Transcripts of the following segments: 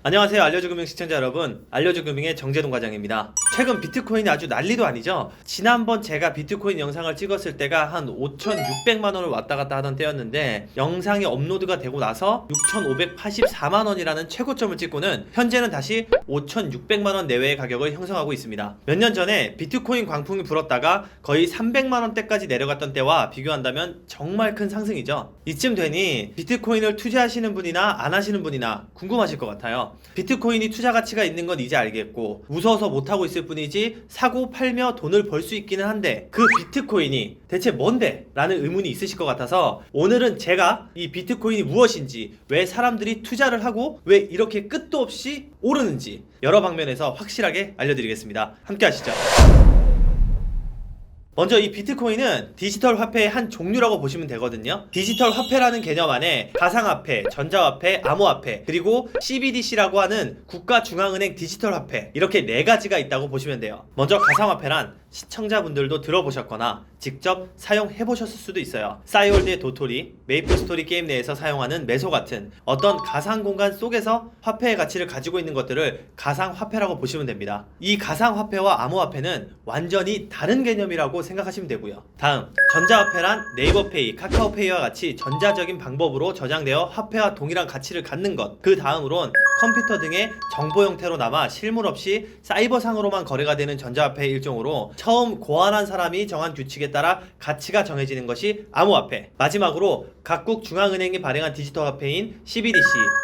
안녕하세요. 알려주금융 시청자 여러분, 알려주금융의 정재동 과장입니다. 최근 비트코인이 아주 난리도 아니죠. 지난번 제가 비트코인 영상을 찍었을 때가 한 5,600만원을 왔다 갔다 하던 때였는데, 영상이 업로드가 되고 나서 6,584만원이라는 최고점을 찍고는 현재는 다시 5,600만원 내외의 가격을 형성하고 있습니다. 몇 년 전에 비트코인 광풍이 불었다가 거의 300만원대까지 내려갔던 때와 비교한다면 정말 큰 상승이죠. 이쯤 되니 비트코인을 투자하시는 분이나 안 하시는 분이나 궁금하실 것 같아요. 비트코인이 투자 가치가 있는 건 이제 알겠고, 무서워서 못하고 있을 뿐이지 사고 팔며 돈을 벌 수 있기는 한데, 그 비트코인이 대체 뭔데? 라는 의문이 있으실 것 같아서 오늘은 제가 이 비트코인이 무엇인지, 왜 사람들이 투자를 하고 왜 이렇게 끝도 없이 오르는지 여러 방면에서 확실하게 알려드리겠습니다. 함께 하시죠. 먼저 이 비트코인은 디지털 화폐의 한 종류라고 보시면 되거든요. 디지털 화폐라는 개념 안에 가상화폐, 전자화폐, 암호화폐, 그리고 CBDC라고 하는 국가중앙은행 디지털 화폐, 이렇게 4가지가 있다고 보시면 돼요. 먼저 가상화폐란 시청자분들도 들어보셨거나 직접 사용해보셨을 수도 있어요. 싸이월드의 도토리, 메이플스토리 게임 내에서 사용하는 메소 같은 어떤 가상공간 속에서 화폐의 가치를 가지고 있는 것들을 가상화폐라고 보시면 됩니다. 이 가상화폐와 암호화폐는 완전히 다른 개념이라고 생각하시면 되고요. 다음, 전자화폐란 네이버페이, 카카오페이와 같이 전자적인 방법으로 저장되어 화폐와 동일한 가치를 갖는 것. 그 다음으론 컴퓨터 등의 정보 형태로 남아 실물 없이 사이버상으로만 거래가 되는 전자화폐의 일종으로 처음 고안한 사람이 정한 규칙에 따라 가치가 정해지는 것이 암호화폐. 마지막으로 각국 중앙은행이 발행한 디지털 화폐인 CBDC.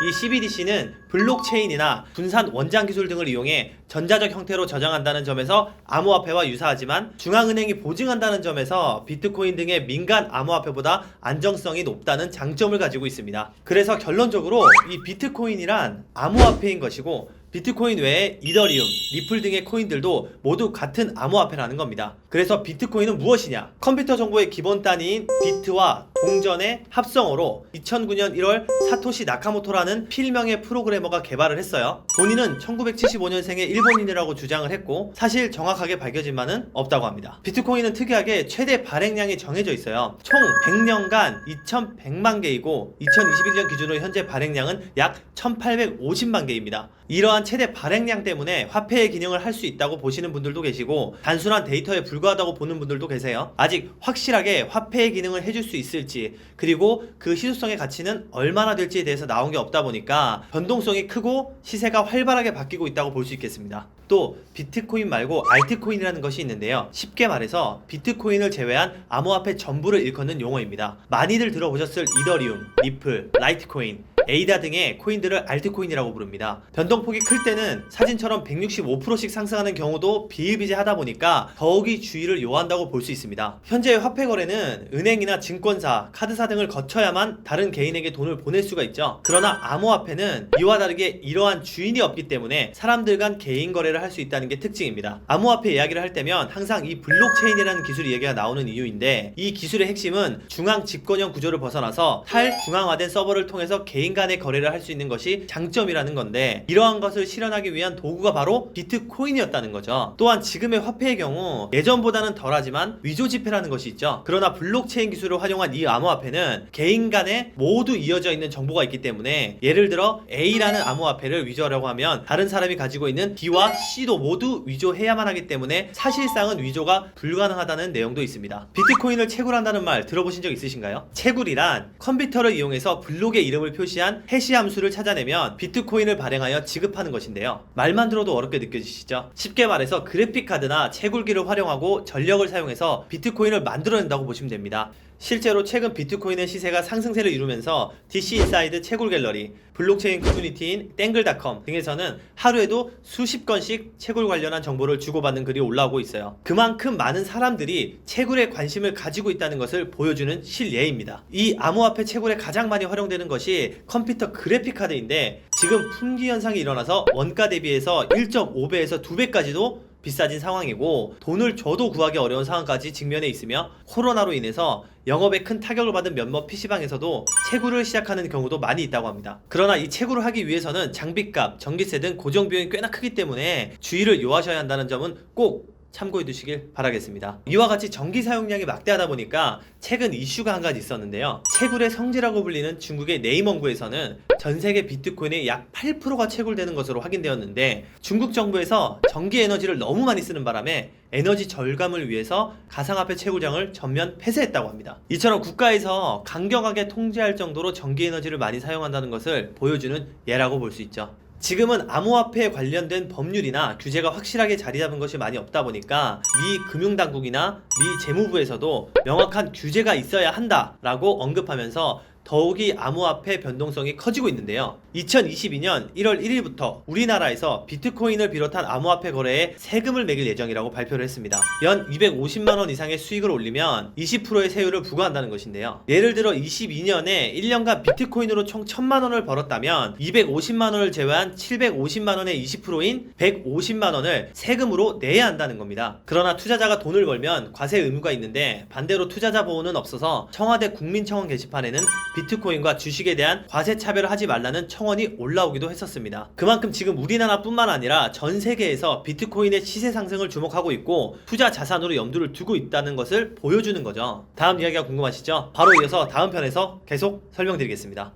이 CBDC는 블록체인이나 분산 원장 기술 등을 이용해 전자적 형태로 저장한다는 점에서 암호화폐와 유사하지만, 중앙은행이 보증한다는 점에서 비트코인 등의 민간 암호화폐보다 안정성이 높다는 장점을 가지고 있습니다. 그래서 결론적으로 이 비트코인이란 암호화폐인 것이고, 비트코인 외에 이더리움, 리플 등의 코인들도 모두 같은 암호화폐라는 겁니다. 그래서 비트코인은 무엇이냐? 컴퓨터 정보의 기본 단위인 비트와 동전의 합성어로 2009년 1월 사토시 나카모토라는 필명의 프로그래머가 개발을 했어요. 본인은 1975년생의 일본인이라고 주장을 했고, 사실 정확하게 밝혀진 바는 없다고 합니다. 비트코인은 특이하게 최대 발행량이 정해져 있어요. 총 100년간 2100만 개이고 2021년 기준으로 현재 발행량은 약 1850만 개입니다. 이러한 최대 발행량 때문에 화폐의 기능을 할 수 있다고 보시는 분들도 계시고, 단순한 데이터에 불과하다고 보는 분들도 계세요. 아직 확실하게 화폐의 기능을 해줄 수 있을지, 그리고 그 희소성의 가치는 얼마나 될지에 대해서 나온 게 없다 보니까 변동성이 크고 시세가 활발하게 바뀌고 있다고 볼 수 있겠습니다. 또 비트코인 말고 알트코인이라는 것이 있는데요. 쉽게 말해서 비트코인을 제외한 암호화폐 전부를 일컫는 용어입니다. 많이들 들어보셨을 이더리움, 리플, 라이트코인, 에이다 등의 코인들을 알트코인이라고 부릅니다. 변동폭이 클 때는 사진처럼 165%씩 상승하는 경우도 비일비재하다 보니까 더욱이 주의를 요한다고 볼 수 있습니다. 현재의 화폐 거래는 은행이나 증권사, 카드사 등을 거쳐야만 다른 개인에게 돈을 보낼 수가 있죠. 그러나 암호화폐는 이와 다르게 이러한 주인이 없기 때문에 사람들 간 개인 거래를 할 수 있다는 게 특징입니다. 암호화폐 이야기를 할 때면 항상 이 블록체인이라는 기술 얘기가 나오는 이유인데, 이 기술의 핵심은 중앙 집권형 구조를 벗어나서 탈중앙화된 서버를 통해서 개인 간의 거래를 할 수 있는 것이 장점이라는 건데, 이러한 것을 실현하기 위한 도구가 바로 비트코인이었다는 거죠. 또한 지금의 화폐의 경우 예전보다는 덜하지만 위조 지폐라는 것이 있죠. 그러나 블록체인 기술을 활용한 이 암호화폐는 개인 간에 모두 이어져 있는 정보가 있기 때문에, 예를 들어 A라는 암호화폐를 위조하려고 하면 다른 사람이 가지고 있는 B와 C도 모두 위조해야만 하기 때문에 사실상은 위조가 불가능하다는 내용도 있습니다. 비트코인을 채굴한다는 말 들어보신 적 있으신가요? 채굴이란 컴퓨터를 이용해서 블록의 이름을 표시한 해시 함수를 찾아내면 비트코인을 발행하여 지급하는 것인데요. 말만 들어도 어렵게 느껴지시죠? 쉽게 말해서 그래픽카드나 채굴기를 활용하고 전력을 사용해서 비트코인을 만들어낸다고 보시면 됩니다. 실제로 최근 비트코인의 시세가 상승세를 이루면서 DC인사이드 채굴 갤러리, 블록체인 커뮤니티인 땡글닷컴 등에서는 하루에도 수십 건씩 채굴 관련한 정보를 주고받는 글이 올라오고 있어요. 그만큼 많은 사람들이 채굴에 관심을 가지고 있다는 것을 보여주는 실예입니다. 이 암호화폐 채굴에 가장 많이 활용되는 것이 컴퓨터 그래픽카드인데, 지금 품귀 현상이 일어나서 원가 대비해서 1.5배에서 2배까지도 비싸진 상황이고, 돈을 줘도 구하기 어려운 상황까지 직면해 있으며, 코로나로 인해서 영업에 큰 타격을 받은 몇몇 PC방에서도 채굴을 시작하는 경우도 많이 있다고 합니다. 그러나 이 채굴을 하기 위해서는 장비값, 전기세 등 고정 비용이 꽤나 크기 때문에 주의를 요하셔야 한다는 점은 꼭 참고해 두시길 바라겠습니다. 이와 같이 전기 사용량이 막대하다 보니까 최근 이슈가 한 가지 있었는데요. 채굴의 성지라고 불리는 중국의 네이멍구에서는 전 세계 비트코인의 약 8%가 채굴되는 것으로 확인되었는데, 중국 정부에서 전기 에너지를 너무 많이 쓰는 바람에 에너지 절감을 위해서 가상화폐 채굴장을 전면 폐쇄했다고 합니다. 이처럼 국가에서 강경하게 통제할 정도로 전기 에너지를 많이 사용한다는 것을 보여주는 예라고 볼 수 있죠. 지금은 암호화폐에 관련된 법률이나 규제가 확실하게 자리 잡은 것이 많이 없다 보니까 미 금융당국이나 미 재무부에서도 명확한 규제가 있어야 한다라고 언급하면서 더욱이 암호화폐 변동성이 커지고 있는데요. 2022년 1월 1일부터 우리나라에서 비트코인을 비롯한 암호화폐 거래에 세금을 매길 예정이라고 발표를 했습니다. 연 250만원 이상의 수익을 올리면 20%의 세율을 부과한다는 것인데요. 예를 들어 22년에 1년간 비트코인으로 총 1000만원을 벌었다면 250만원을 제외한 750만원의 20%인 150만원을 세금으로 내야 한다는 겁니다. 그러나 투자자가 돈을 벌면 과세 의무가 있는데, 반대로 투자자 보호는 없어서 청와대 국민청원 게시판에는 비트코인과 주식에 대한 과세 차별을 하지 말라는 청원이 올라오기도 했었습니다. 그만큼 지금 우리나라뿐만 아니라 전 세계에서 비트코인의 시세 상승을 주목하고 있고 투자 자산으로 염두를 두고 있다는 것을 보여주는 거죠. 다음 이야기가 궁금하시죠? 바로 이어서 다음 편에서 계속 설명드리겠습니다.